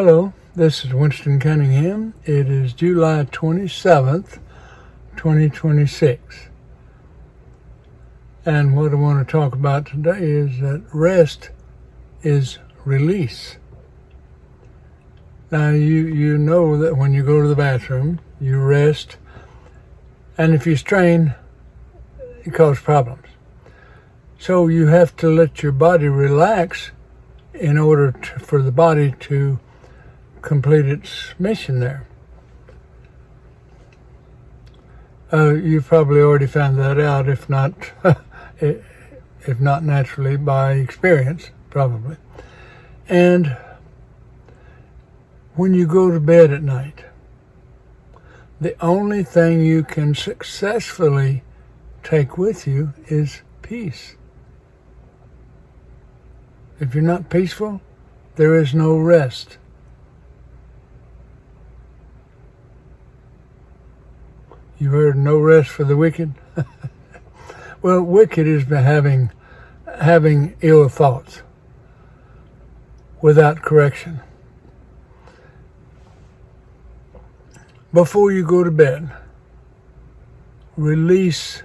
Hello, this is Winston Cunningham. It is July 27th, 2026. And what I want to talk about today is that rest is release. Now, you know that when you go to the bathroom, you rest, and if you strain, it causes problems. So you have to let your body relax in order for the body to complete its mission there. You've probably already found that out, if not naturally, by experience, probably. And when you go to bed at night, the only thing you can successfully take with you is peace. If you're not peaceful, there is no rest. You heard no rest for the wicked? Well, wicked is having ill thoughts without correction. Before you go to bed, release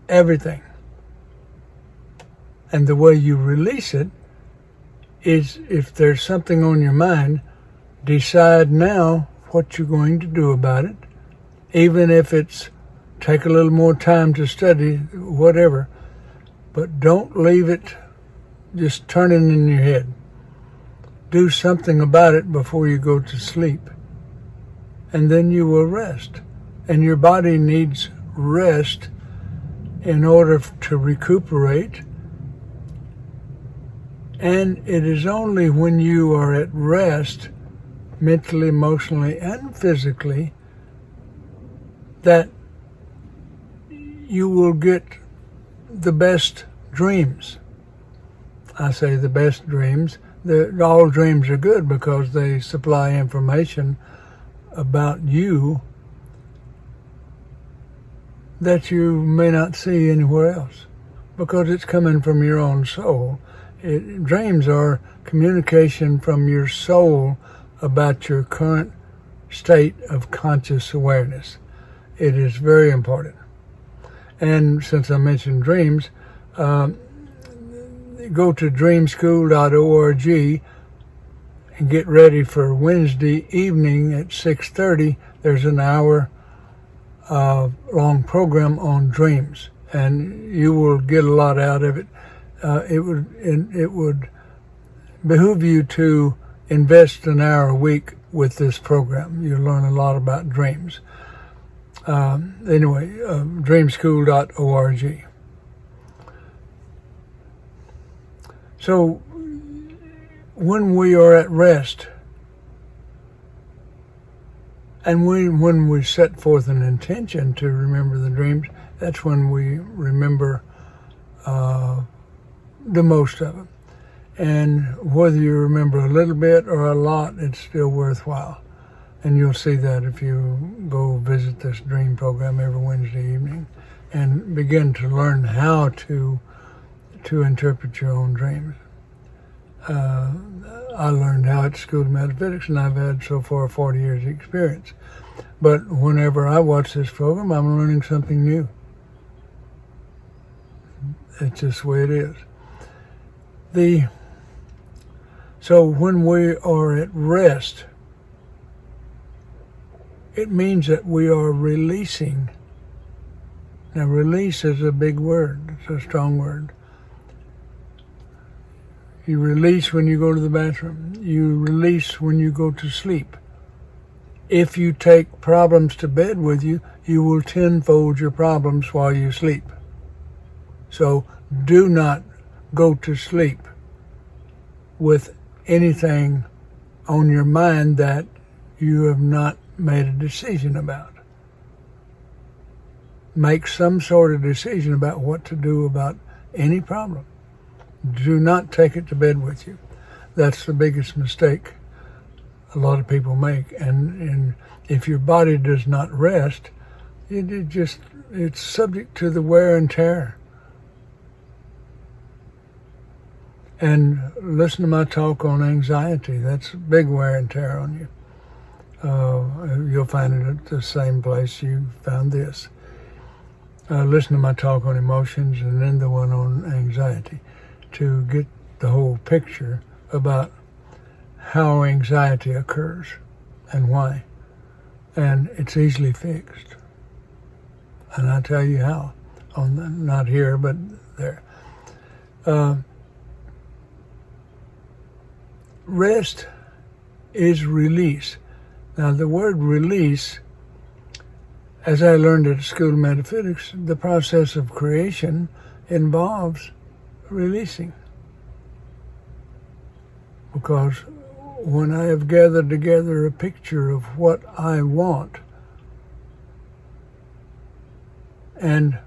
everything. And the way you release it is, if there's something on your mind, decide now what you're going to do about it. Even if it's take a little more time to study, whatever. But don't leave it just turning in your head. Do something about it before you go to sleep. And then you will rest. And your body needs rest in order to recuperate. And it is only when you are at rest, mentally, emotionally, and physically, that you will get the best dreams. I say the best dreams. All dreams are good because they supply information about you that you may not see anywhere else, because it's coming from your own soul. Dreams are communication from your soul about your current state of conscious awareness. It is very important. And since I mentioned dreams, go to dreamschool.org and get ready for Wednesday evening at 6:30. There's an hour long program on dreams, and you will get a lot out of it. It would behoove you to invest an hour a week with this program. You'll learn a lot about dreams. Dreamschool.org. So when we are at rest, and when we set forth an intention to remember the dreams, that's when we remember the most of them. And whether you remember a little bit or a lot, it's still worthwhile. And you'll see that if you go visit this dream program every Wednesday evening and begin to learn how to interpret your own dreams. I learned how at School of Metaphysics, and I've had so far 40 years experience. But whenever I watch this program, I'm learning something new. It's just the way it is. So when we are at rest, it means that we are releasing. Now, release is a big word. It's a strong word. You release when you go to the bathroom. You release when you go to sleep. If you take problems to bed with you, you will tenfold your problems while you sleep. So do not go to sleep with anything on your mind that you have not made a decision about. Make some sort of decision about what to do about any problem. Do not take it to bed with you. That's the biggest mistake a lot of people make. And if your body does not rest, it's subject to the wear and tear. And listen to my talk on anxiety. That's big wear and tear on you. You'll find it at the same place you found this. Listen to my talk on emotions and then the one on anxiety to get the whole picture about how anxiety occurs and why. And it's easily fixed. And I'll tell you how. Not here, but there. Rest is release. Now, the word release, as I learned at the School of Metaphysics, the process of creation involves releasing. Because when I have gathered together a picture of what I want, and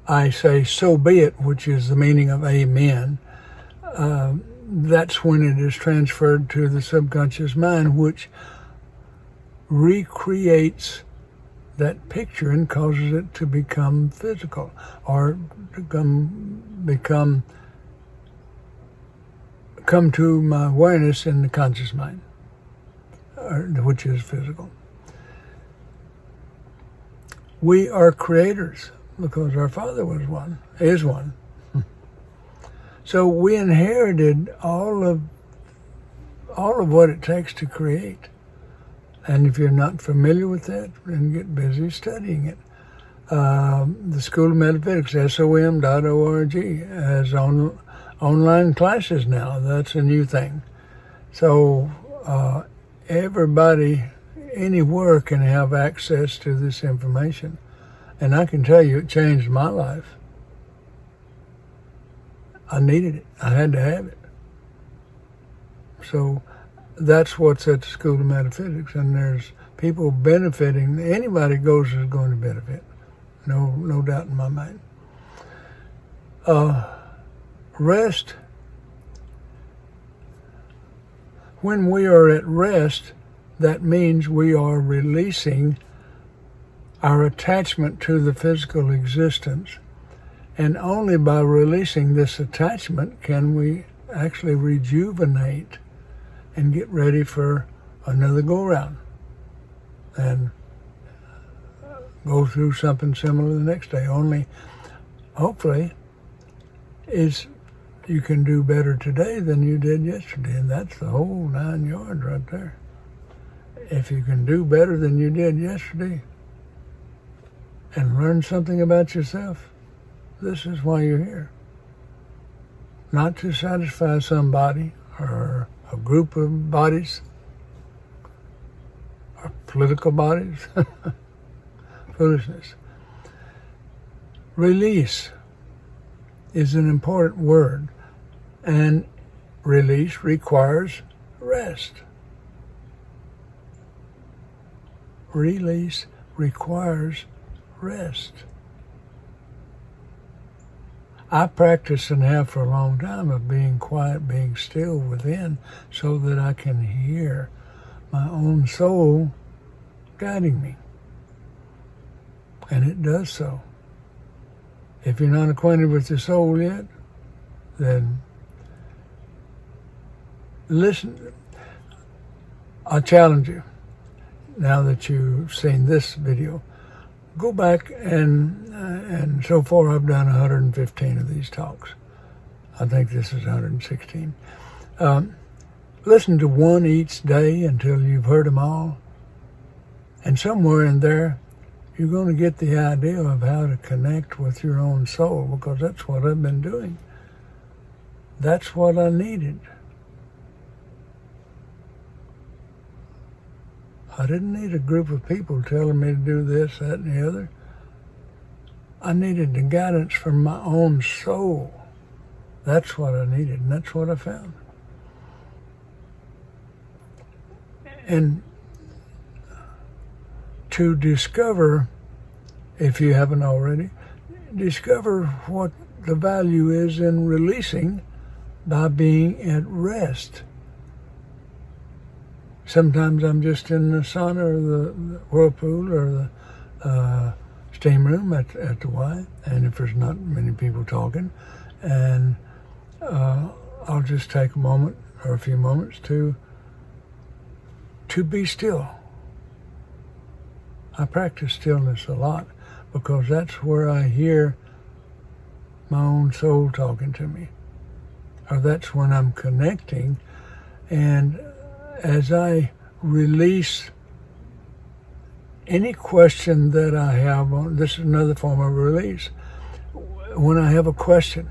I say, so be it, which is the meaning of amen, that's when it is transferred to the subconscious mind, which recreates that picture and causes it to become physical or come to my awareness in the conscious mind, which is physical. We are creators because our Father is one. So we inherited all of what it takes to create. And if you're not familiar with that, then get busy studying it. The School of Metaphysics, SOM.org, has online classes now. That's a new thing. So everybody anywhere can have access to this information. And I can tell you it changed my life. I needed it. I had to have it. So that's what's at the School of Metaphysics, and there's people benefiting. Anybody goes is going to benefit. No doubt in my mind. Rest. When we are at rest, that means we are releasing our attachment to the physical existence. And only by releasing this attachment can we actually rejuvenate and get ready for another go-around and go through something similar the next day. Only, hopefully, is you can do better today than you did yesterday, and that's the whole 9 yards right there. If you can do better than you did yesterday and learn something about yourself, this is why you're here. Not to satisfy somebody or a group of bodies or political bodies. Foolishness. Release is an important word, and release requires rest. Release requires rest. I practice and have for a long time of being quiet, being still within, so that I can hear my own soul guiding me. And it does so. If you're not acquainted with your soul yet, then listen. I challenge you, now that you've seen this video, go back and so far I've done 115 of these talks. I think this is 116. Listen to one each day until you've heard them all. And somewhere in there, you're going to get the idea of how to connect with your own soul, because that's what I've been doing. That's what I needed. I didn't need a group of people telling me to do this, that, and the other. I needed the guidance from my own soul. That's what I needed, and that's what I found. And to discover, if you haven't already, discover what the value is in releasing by being at rest. Sometimes I'm just in the sauna or the whirlpool or the steam room at the Y, and if there's not many people talking, and I'll just take a moment or a few moments to be still. I practice stillness a lot because that's where I hear my own soul talking to me, or that's when I'm connecting. And as I release any question that I have on, this is another form of release. When I have a question,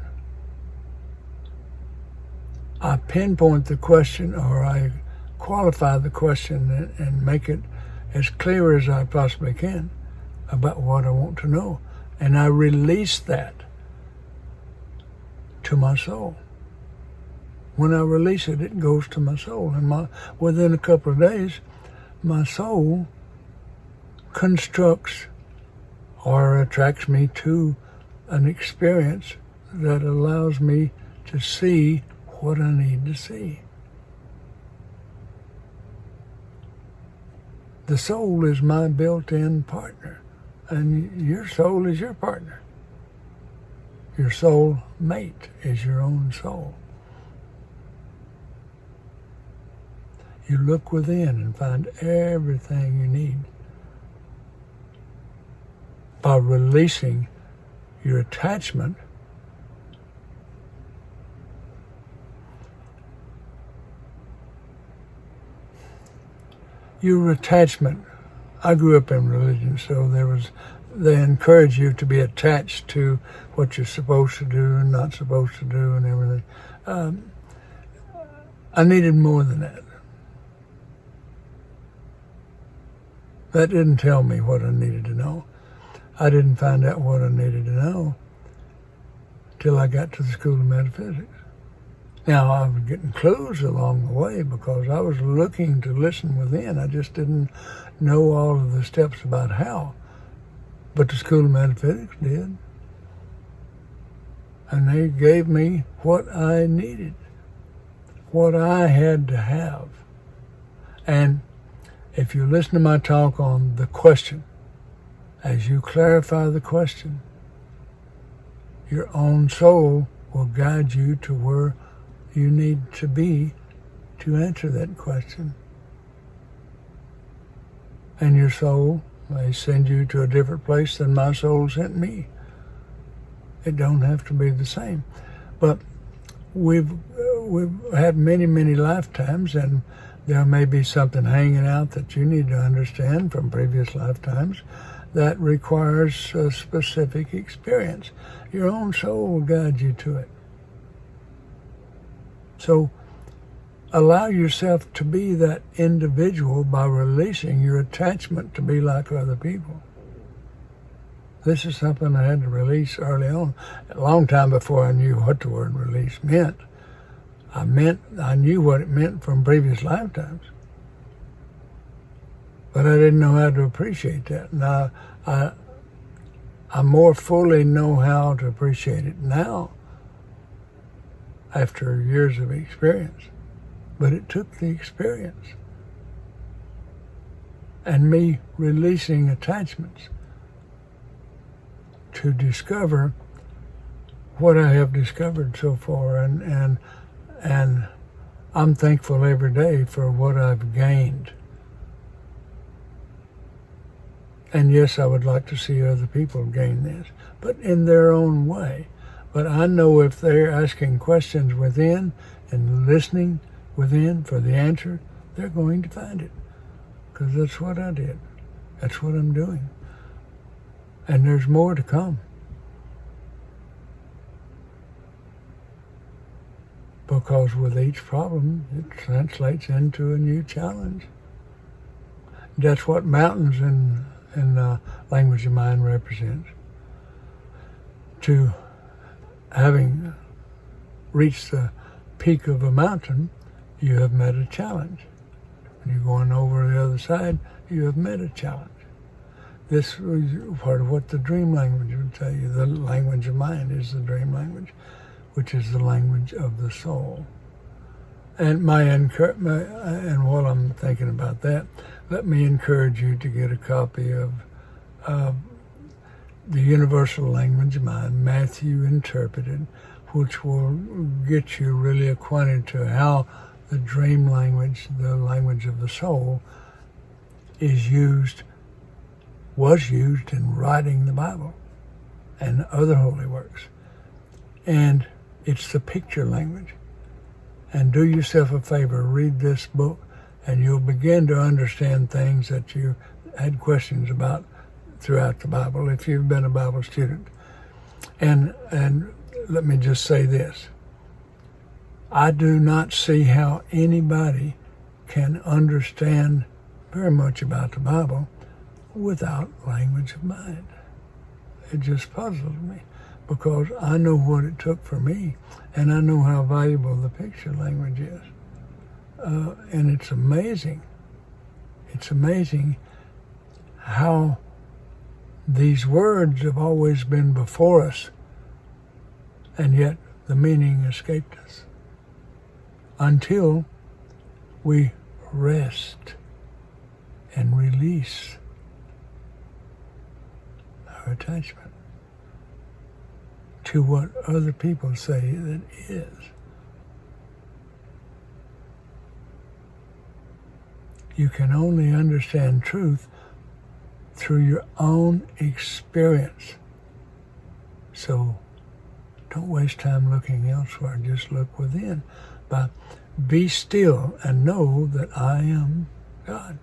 I pinpoint the question, or I qualify the question and make it as clear as I possibly can about what I want to know. And I release that to my soul. When I release it, it goes to my soul. And within a couple of days, my soul constructs or attracts me to an experience that allows me to see what I need to see. The soul is my built-in partner, and your soul is your partner. Your soul mate is your own soul. You look within and find everything you need. By releasing your attachment, I grew up in religion, so they encourage you to be attached to what you're supposed to do and not supposed to do and everything. I needed more than that. That didn't tell me what I needed to know. I didn't find out what I needed to know till I got to the School of Metaphysics. Now, I was getting clues along the way because I was looking to listen within. I just didn't know all of the steps about how. But the School of Metaphysics did. And they gave me what I needed, what I had to have. And if you listen to my talk on the question, as you clarify the question, your own soul will guide you to where you need to be to answer that question. And your soul may send you to a different place than my soul sent me. It don't have to be the same. But we've had many, many lifetimes, and there may be something hanging out that you need to understand from previous lifetimes that requires a specific experience. Your own soul will guide you to it. So allow yourself to be that individual by releasing your attachment to be like other people. This is something I had to release early on, a long time before I knew what the word release meant. I knew what it meant from previous lifetimes, but I didn't know how to appreciate that. Now, I more fully know how to appreciate it now, after years of experience. But it took the experience and me releasing attachments to discover what I have discovered so far, and I'm thankful every day for what I've gained. And yes, I would like to see other people gain this, but in their own way. But I know if they're asking questions within and listening within for the answer, they're going to find it. Because that's what I did. That's what I'm doing. And there's more to come. Because with each problem, it translates into a new challenge. That's what mountains in Language of Mind represents. To having reached the peak of a mountain, you have met a challenge. When you're going over the other side, you have met a challenge. This was part of what the dream language would tell you. The language of mind is the dream language, which is the language of the soul. And while I'm thinking about that, let me encourage you to get a copy of The Universal Language of Mind, Matthew Interpreted, which will get you really acquainted to how the dream language, the language of the soul, was used in writing the Bible and other holy works. And it's the picture language. And do yourself a favor, read this book, and you'll begin to understand things that you had questions about throughout the Bible if you've been a Bible student. And let me just say this. I do not see how anybody can understand very much about the Bible without language of mind. It just puzzles me because I know what it took for me, and I know how valuable the picture language is. And it's amazing. It's amazing how these words have always been before us, and yet the meaning escaped us until we rest and release our attachment to what other people say that is. You can only understand truth through your own experience. So don't waste time looking elsewhere. Just look within. But be still and know that I am God.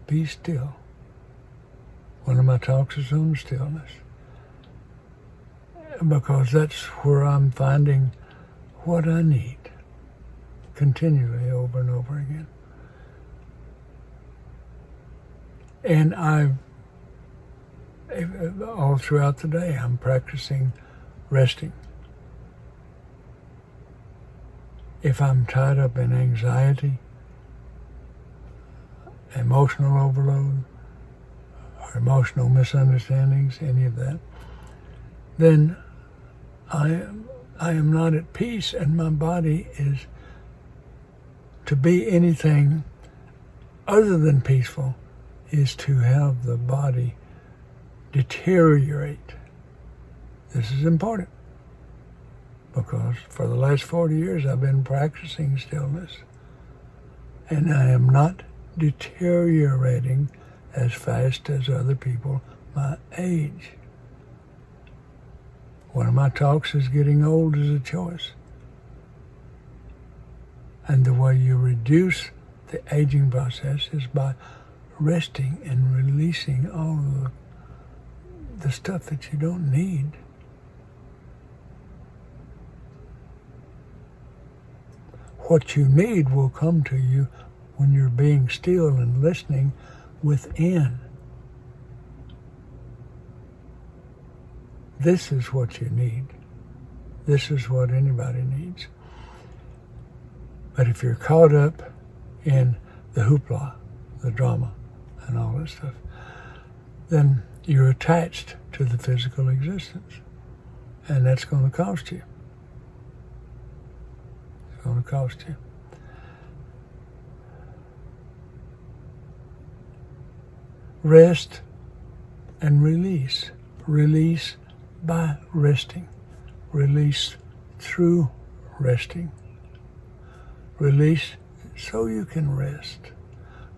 Be still. One of my talks is on stillness, because that's where I'm finding what I need continually over and over again. And all throughout the day, I'm practicing resting. If I'm tied up in anxiety, emotional overload, or emotional misunderstandings, any of that, then I am not at peace, and my body is to be anything other than peaceful is to have the body deteriorate. This is important because for the last 40 years I've been practicing stillness, and I am not deteriorating as fast as other people my age. One of my talks is getting old is a choice. And the way you reduce the aging process is by resting and releasing all of the stuff that you don't need. What you need will come to you when you're being still and listening within. This is what you need. This is what anybody needs. But if you're caught up in the hoopla, the drama, and all that stuff, then you're attached to the physical existence. And that's going to cost you. It's going to cost you. Rest and release. Release by resting. Release through resting. Release so you can rest.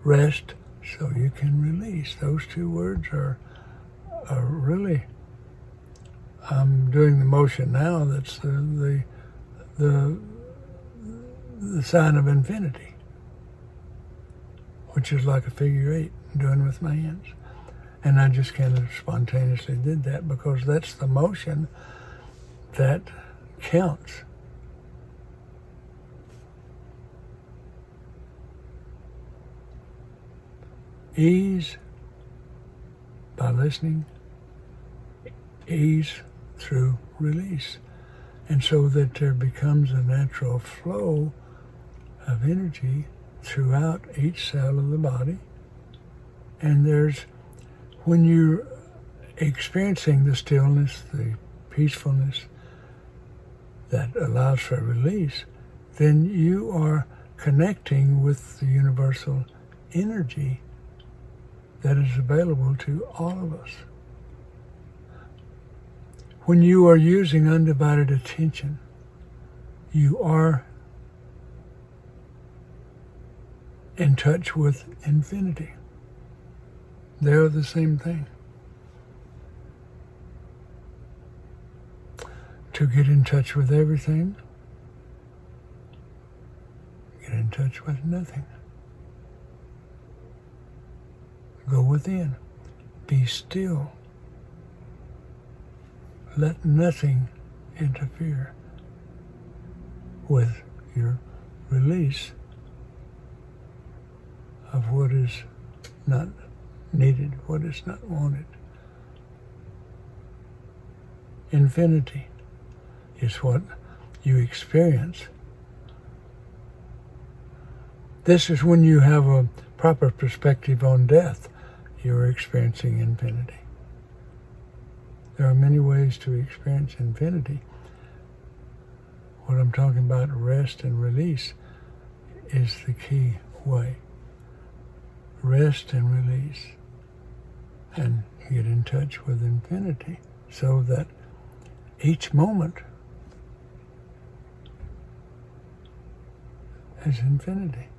Rest so you can release. Those two words are really, I'm doing the motion now that's the sign of infinity, which is like a figure eight, doing with my hands. And I just kind of spontaneously did that because that's the motion that counts. Ease by listening, ease through release. And so that there becomes a natural flow of energy throughout each cell of the body. And when you're experiencing the stillness, the peacefulness that allows for release, then you are connecting with the universal energy that is available to all of us. When you are using undivided attention, you are in touch with infinity. They're the same thing. To get in touch with everything, get in touch with nothing. Go within. Be still. Let nothing interfere with your release of what is not needed, what is not wanted. Infinity is what you experience. This is when you have a proper perspective on death. You're experiencing infinity. There are many ways to experience infinity. What I'm talking about, rest and release, is the key way. Rest and release, and get in touch with infinity so that each moment is infinity.